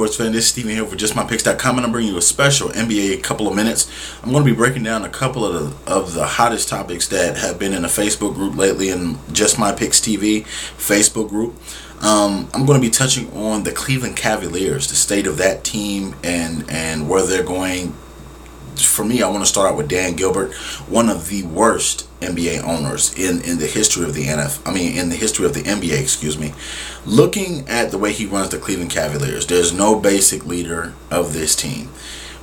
sports fan? This is Steven here for JustMyPicks.com, and I'm bringing you a special NBA couple of minutes. I'm going to be breaking down a couple of the hottest topics that have been in the Facebook group lately, in Just My Picks TV Facebook group. I'm going to be touching on the Cleveland Cavaliers, the state of that team, and where they're going. For me, I want to start out with Dan Gilbert, one of the worst NBA owners in the history of the in the history of the NBA, excuse me. Looking at the way he runs the Cleveland Cavaliers, there's no basic leader of this team.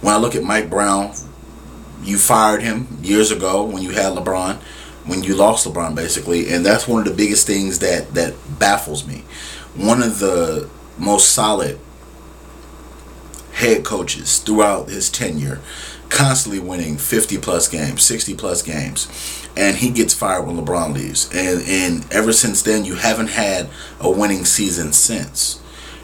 When I look at Mike Brown, you fired him years ago when you had LeBron, when you lost LeBron basically, and that's one of the biggest things that baffles me. One of the most solid head coaches throughout his tenure, constantly winning 50 plus games, 60 plus games, and he gets fired when LeBron leaves, and ever since then you haven't had a winning season since.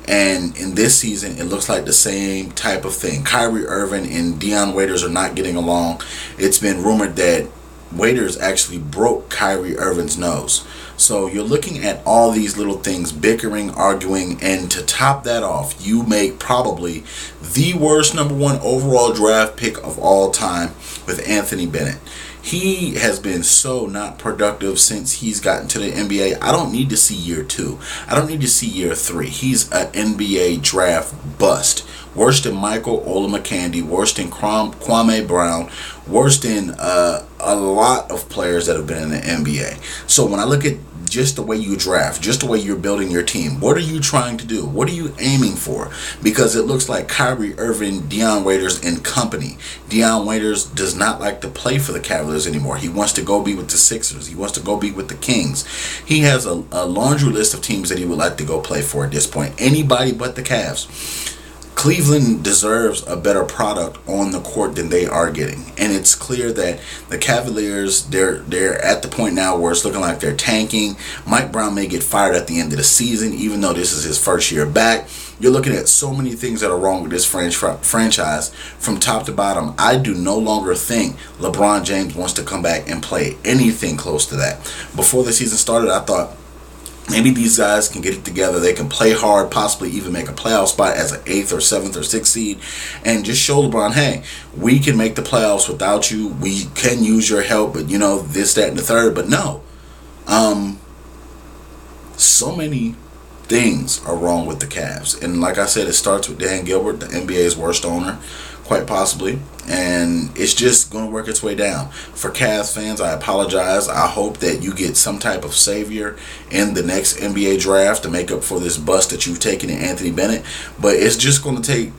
And in this season it looks like the same type of thing. Kyrie Irving and Dion Waiters are not getting along. It's been rumored that Waiters actually broke Kyrie Irving's nose. So you're looking at all these little things, bickering, arguing, and to top that off, you make probably the worst #1 overall draft pick of all time with Anthony Bennett. He has been so not productive since he's gotten to the NBA. I don't need to see year 2. I don't need to see year 3. He's an NBA draft bust. Worse than Michael Olowokandi, worse than Kwame Brown, worse than a lot of players that have been in the NBA. So when I look at just the way you draft, just the way you're building your team, what are you trying to do? What are you aiming for? Because it looks like Kyrie Irving, Dion Waiters, and company. Dion Waiters does not like to play for the Cavaliers anymore. He wants to go be with the Sixers. He wants to go be with the Kings. He has a laundry list of teams that he would like to go play for at this point. Anybody but the Cavs. Cleveland deserves a better product on the court than they are getting, and it's clear that the Cavaliers, they're at the point now where it's looking like they're tanking. Mike Brown may get fired at the end of the season, even though this is his first year back. You're looking at so many things that are wrong with this franchise from top to bottom. I do no longer think LeBron James wants to come back and play anything close to that. Before the season started, I thought maybe these guys can get it together. They can play hard, possibly even make a playoff spot as an 8th or 7th or 6th seed, and just show LeBron, hey, we can make the playoffs without you. We can use your help, but this, that, and the third. But no, so many things are wrong with the Cavs, and like I said, it starts with Dan Gilbert, the NBA's worst owner, quite possibly, and it's just going to work its way down. For Cavs fans, I apologize. I hope that you get some type of savior in the next NBA draft to make up for this bust that you've taken in Anthony Bennett, but it's just going to take,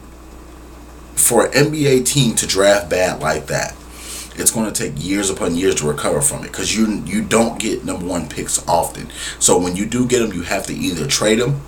for an NBA team to draft bad like that, it's going to take years upon years to recover from it, because you don't get #1 picks often. So when you do get them, you have to either trade them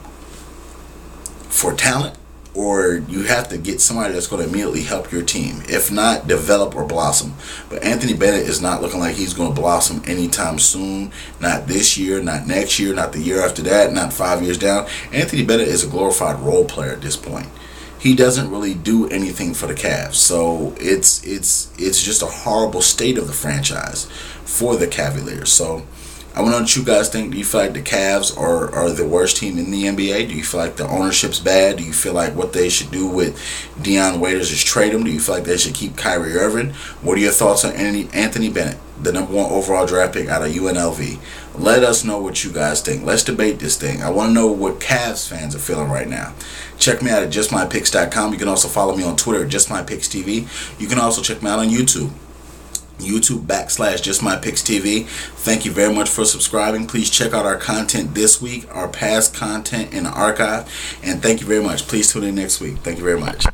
for talent, or you have to get somebody that's going to immediately help your team. If not, develop or blossom. But Anthony Bennett is not looking like he's going to blossom anytime soon. Not this year, not next year, not the year after that, not 5 years down. Anthony Bennett is a glorified role player at this point. He doesn't really do anything for the Cavs. So it's just a horrible state of the franchise for the Cavaliers. So I want to know what you guys think. Do you feel like the Cavs are the worst team in the NBA? Do you feel like the ownership's bad? Do you feel like what they should do with Dion Waiters is trade him? Do you feel like they should keep Kyrie Irving? What are your thoughts on Anthony Bennett, the #1 overall draft pick out of UNLV? Let us know what you guys think. Let's debate this thing. I want to know what Cavs fans are feeling right now. Check me out at JustMyPicks.com. You can also follow me on Twitter at JustMyPicksTV. You can also check me out on YouTube.com/JustMyPicksTV. Thank you very much for subscribing. Please check out our content this week, our past content in the archive, and thank you very much. Please tune in next week. Thank you very much.